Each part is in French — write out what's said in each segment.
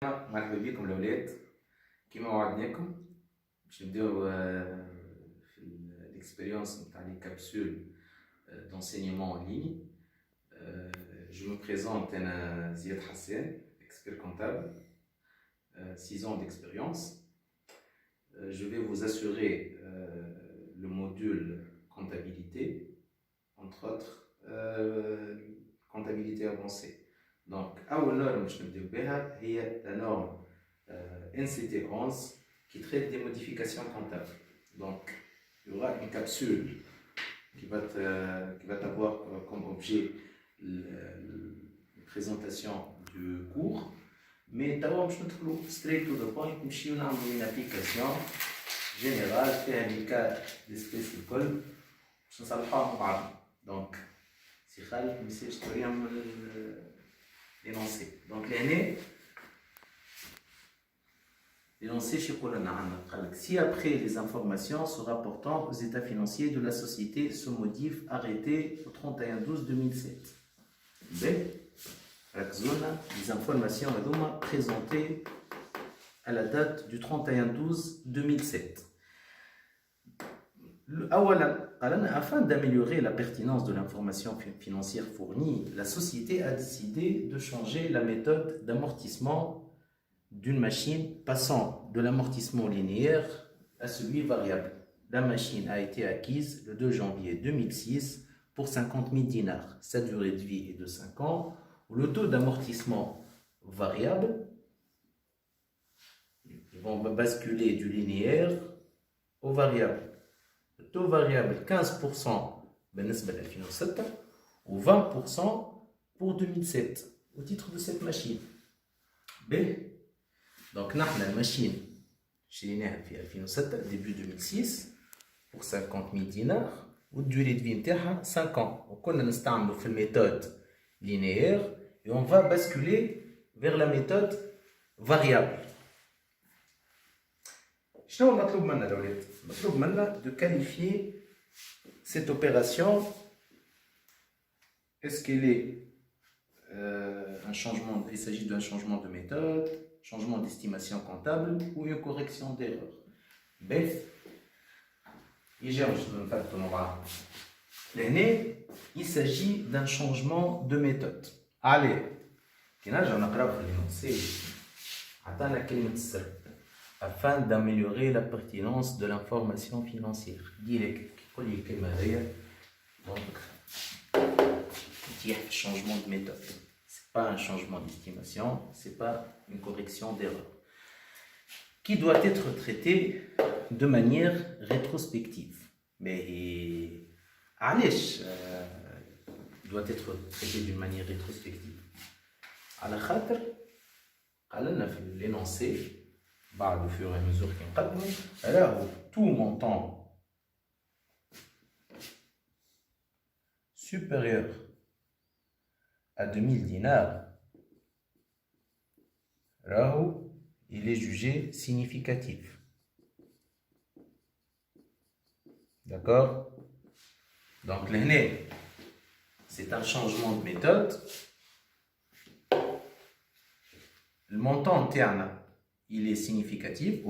مرحبا بكم الأولاد. كيما وعدناكم باش نبداو في l'expérience نتاع لي كابسول d'enseignement en ligne. Je me présente, أنا زياد حسان, expert comptable, 6 ans d'expérience. Je vais vous assurer le module comptabilité, entre autres comptabilité avancée. Donc, أول norme باش نبداو بها هي la norme NCT 11 qui traite des modifications comptables. Donc, il y aura une capsule qui va avoir comme objet la présentation du cours. Mais d'abord, je vais straight to the point. Je vais vous une application générale فيها les cas d'espèces الكل باش نصلحوها مع بعض. Donc, si خالد ما يصيرش توريهم l'énoncé. Donc, l'énoncé chez Colonna. Si après les informations se rapportant aux états financiers de la société se modifient arrêtés au 31/12/2007. B. Les informations présentées à la date du 31/12/2007. Afin d'améliorer la pertinence de l'information financière fournie, la société a décidé de changer la méthode d'amortissement d'une machine passant de l'amortissement linéaire à celui variable. La machine a été acquise le 2 janvier 2006 pour 50 000 dinars. Sa durée de vie est de 5 ans. Le taux d'amortissement variable, ils vont basculer du linéaire au variable. Le taux variable 15% ou 20% pour 2007 au titre de cette machine. B. Donc, la machine, chez en 2007, début 2006, pour 50 000 dinars, ou durée de vie 5 ans. On a la méthode linéaire et on va basculer vers la méthode variable. Je demande de qualifier cette opération. Est-ce qu'elle est un changement, il s'agit d'un changement de méthode, changement d'estimation comptable ou une correction d'erreur. Il s'agit d'un changement de méthode. Allez, afin d'améliorer la pertinence de l'information financière. Donc, changement de méthode. Pas un changement d'estimation, c'est pas une correction d'erreur, qui doit être traité de manière rétrospective. Mais Alish doit être traité d'une manière rétrospective. À la khatr, قالنا في l'énoncé, au fur et à mesure qu'il قدموا, alors tout montant supérieur à 2000 dinars, Rahou, il est jugé significatif. D'accord? Donc, l'année, c'est un changement de méthode. Le montant interne, il est significatif.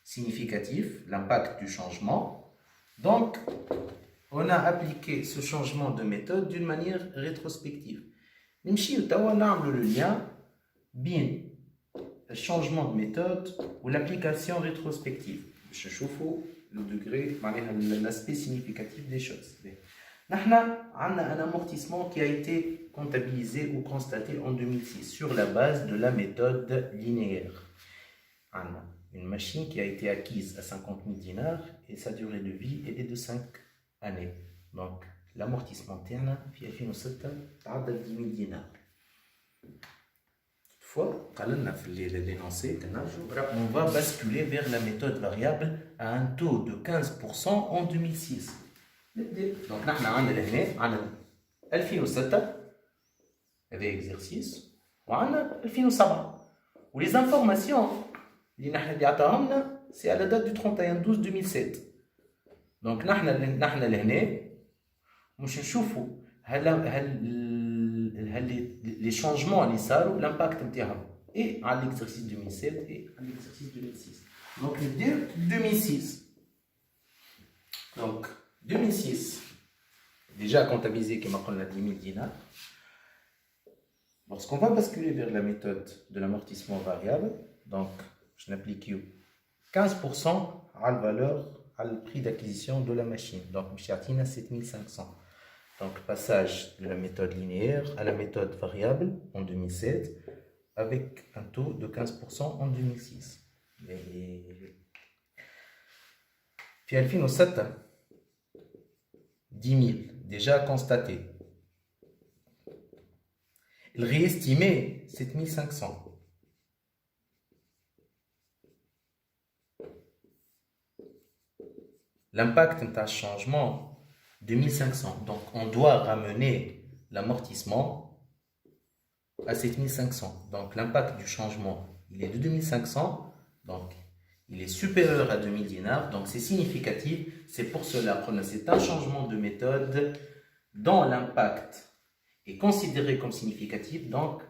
Significatif, l'impact du changement. Donc, on a appliqué ce changement de méthode d'une manière rétrospective. Nimshi tawa na'mlu le lien bien le changement de méthode ou l'application rétrospective. Je chauffe le degré, l'aspect significatif des choses. Nous avons un amortissement qui a été comptabilisé ou constaté en 2006 sur la base de la méthode linéaire. Une machine qui a été acquise à 50 000 dinars et sa durée de vie est de 5 années. Donc, l'amortissement interne, في 2006 تعدى 10 000 dinars. Toutefois, l'énoncé, on va basculer vers la méthode variable à un taux de 15% en 2006. Donc, nous avons 2006, هذا exercice, وعندنا 2007. Où les informations اللي عطاهمنا c'est à la date du 31/12/2007. Donc, نحن لهنا مش نشوفوا هل les changements, l'impact et à l'exercice 2007 et à l'exercice 2006. Donc, le 2006. Donc, 2006, déjà comptabilisé comme on a 10 000 dinars. Lorsqu'on va basculer vers la méthode de l'amortissement variable, donc je n'applique 15% à la valeur, à le prix d'acquisition de la machine. Donc, je suis à 7500. Donc, passage de la méthode linéaire à la méthode variable en 2007 avec un taux de 15% en 2006. Puis, à fin, 10 000 déjà constaté. Le réestimé, 7500. L'impact d'un changement, 2500. Donc, on doit ramener l'amortissement à 7500. Donc, l'impact du changement, il est de 2500. Donc, il est supérieur à 2000 dinars. Donc, c'est significatif. C'est pour cela que c'est un changement de méthode dont l'impact est considéré comme significatif. Donc,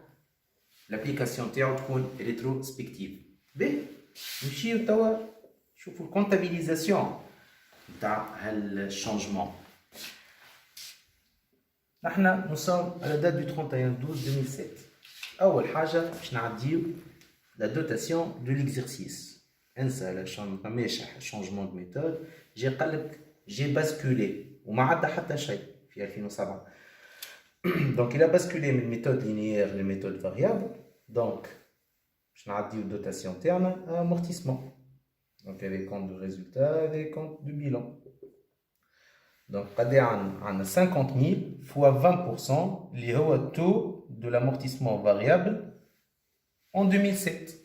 l'application théorique rétrospective. B, nous avons la comptabilisation le changement. Nous sommes à la date du 31/12/2007. أول حاجة باش نعديو la dotation de l'exercice. انسى changement de méthode. J'ai basculé وما عدى حتى شيء في 2007. Donc il a basculé de méthode linéaire à méthode variable. Donc je n'ai pas dotation terne à amortissement. Donc il y a les comptes de résultats et les comptes de bilan. Donc on a 50 000 fois 20% lié au taux de l'amortissement variable en 2007.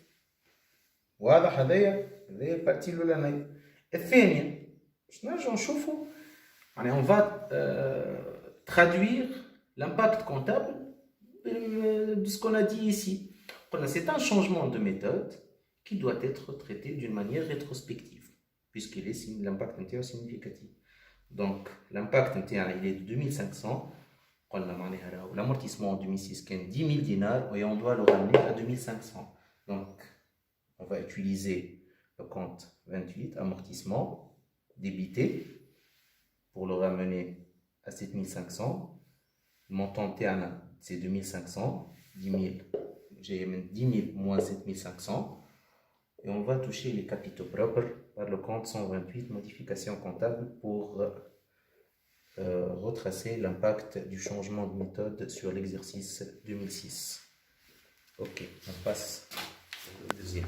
واضح هذه البارتي الاولانيه. الثانيه باش نرجعوا نشوفوا يعني on va traduire l'impact comptable de ce qu'on a dit ici. C'est un changement de méthode qui doit être traité d'une manière rétrospective puisqu'il est l'impact interne significatif. Donc l'impact interne il est de 2500. L'amortissement en 2006 est 10 000 dinars et on doit le ramener à 2500. Donc on va utiliser le compte 28, amortissement, débité, pour le ramener à 7500. Le montant terne, c'est 2500. 10 000, j'ai 10 000 moins 7500. Et on va toucher les capitaux propres par le compte 128, modification comptable, pour retracer l'impact du changement de méthode sur l'exercice 2006. Ok, on passe au deuxième.